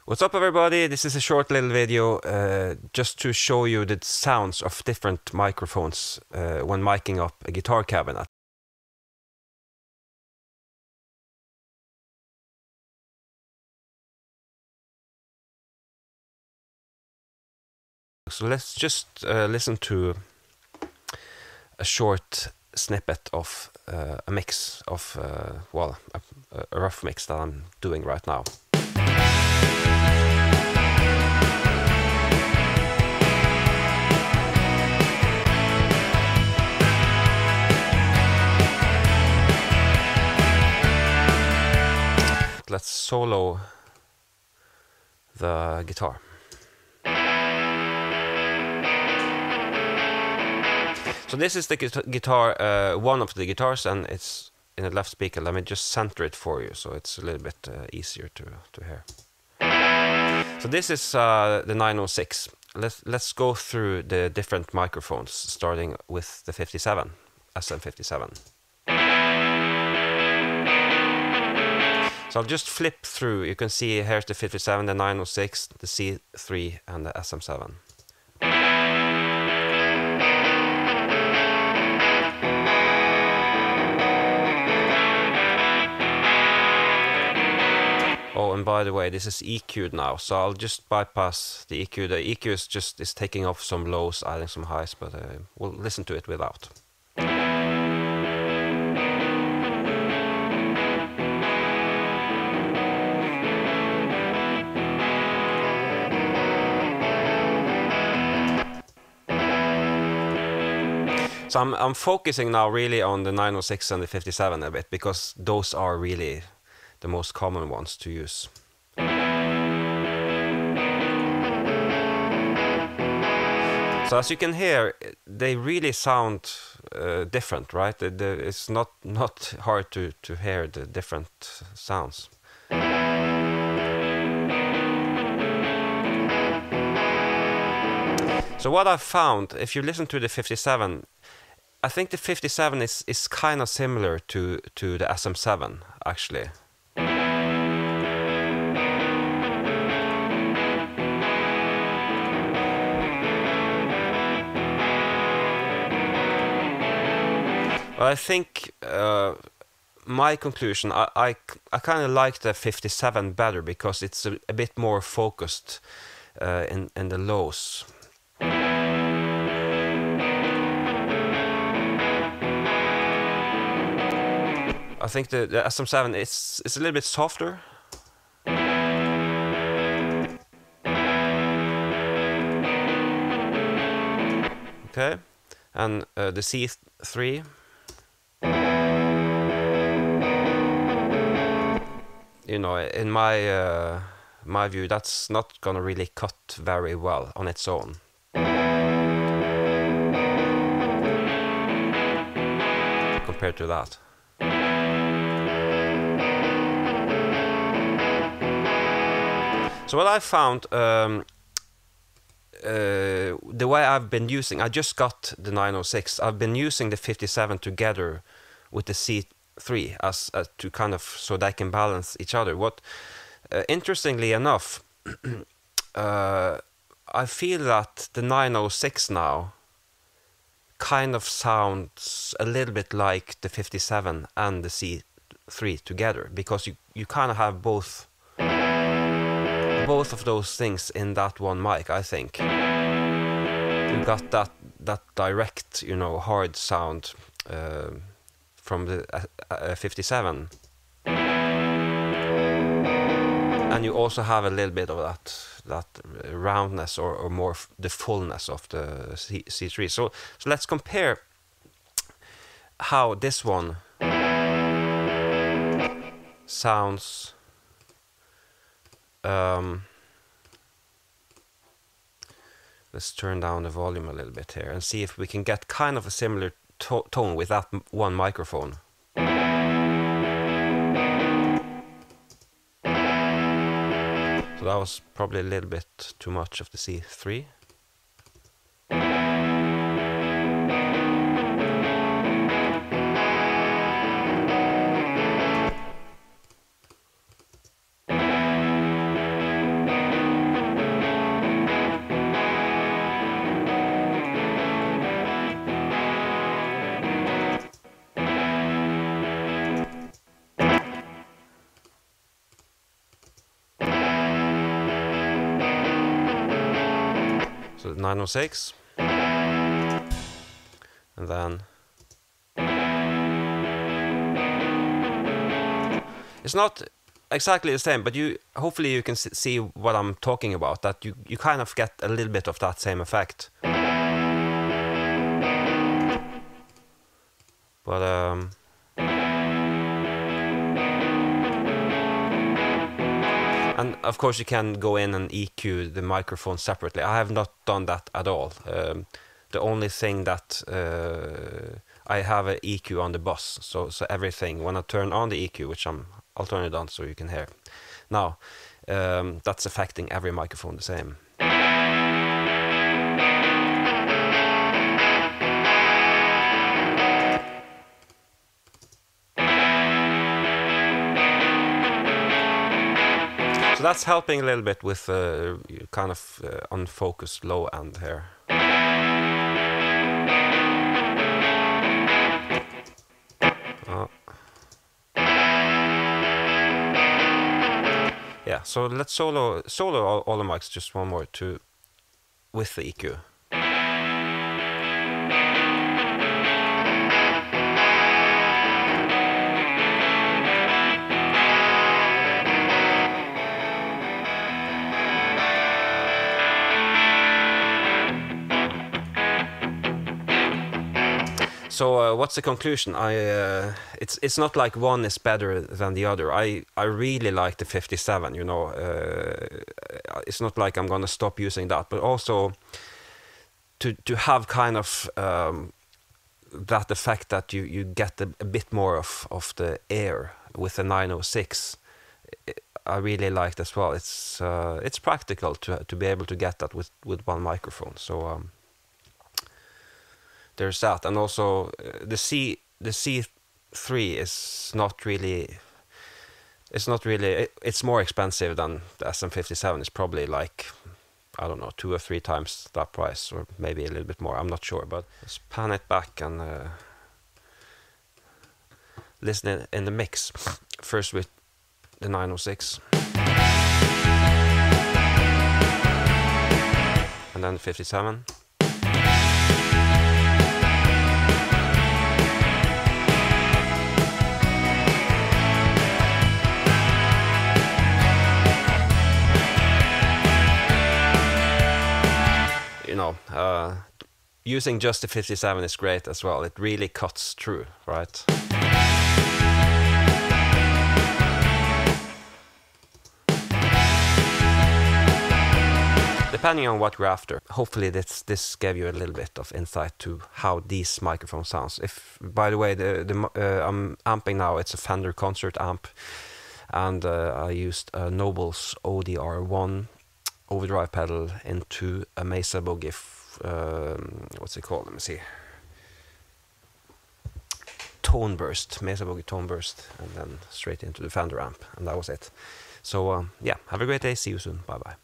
What's up everybody, this is a short little video just to show you the sounds of different microphones when miking up a guitar cabinet. So let's just listen to a short snippet of a mix of, well, a rough mix that I'm doing right now. Let's solo the guitar. So this is the guitar, one of the guitars, and it's in the left speaker. Let me just center it for you so it's a little bit easier to hear. So this is the 906. Let's go through the different microphones, starting with the 57, SM57. So I'll just flip through. You can see here's the 57, the 906, the C3, and the SM7. Oh, and by the way, this is EQ'd now, so I'll just bypass the EQ. The EQ is taking off some lows, adding some highs, but we'll listen to it without. So I'm focusing now really on the 906 and the 57 a bit, because those are really the most common ones to use. So as you can hear, they really sound different, right? It's not hard to hear the different sounds. So what I've found, if you listen to the 57, I think the 57 is kind of similar to the SM7, actually. I think my conclusion, I kind of like the 57 better because it's a bit more focused in the lows. I think the SM7 it's a little bit softer. Okay, and the C3. You know, in my view, that's not gonna really cut very well on its own. Compared to that. So what I found, the way I've been using, I just got the 906. I've been using the 57 together with the C3 as to kind of so they can balance each other. What, interestingly enough, I feel that the 906 now kind of sounds a little bit like the 57 and the C3 together, because you kind of have both of those things in that one mic. I think you got that direct, you know, hard sound from the 57, and you also have a little bit of that roundness or more the fullness of the C3. So let's compare how this one sounds. Let's turn down the volume a little bit here and see if we can get kind of a similar tone with that one microphone. So that was probably a little bit too much of the C3. 906, and then it's not exactly the same, but hopefully you can see what I'm talking about, that you kind of get a little bit of that same effect. But and of course you can go in and EQ the microphone separately. I have not done that at all. The only thing that I have an EQ on the bus, so everything, when I turn on the EQ, which I'll turn it on so you can hear now, that's affecting every microphone the same. So that's helping a little bit with kind of unfocused low end here. Yeah, so let's solo all the mics just one more with the EQ. So what's the conclusion? It's not like one is better than the other. I really like the 57. You know, it's not like I'm gonna stop using that, but also to have kind of that effect that you get a bit more of the air with the 906. I really liked as well. It's practical to be able to get that with one microphone. So. There's that, and also the C3 is not really. It's more expensive than the SM57. It's probably like, I don't know, 2 or 3 times that price, or maybe a little bit more. I'm not sure, but let's pan it back and listen in the mix. First with the 906, and then the 57. You know, using just the 57 is great as well. It really cuts through, right? Depending on what you're after. Hopefully this gave you a little bit of insight to how these microphones sounds. If, by the way, I'm amping now, it's a Fender concert amp, and I used a Noble's ODR1 overdrive pedal into a Mesa Boogie, what's it called? Let me see. Tone burst, Mesa Boogie tone burst, and then straight into the Fender amp, and that was it. So yeah, have a great day. See you soon. Bye bye.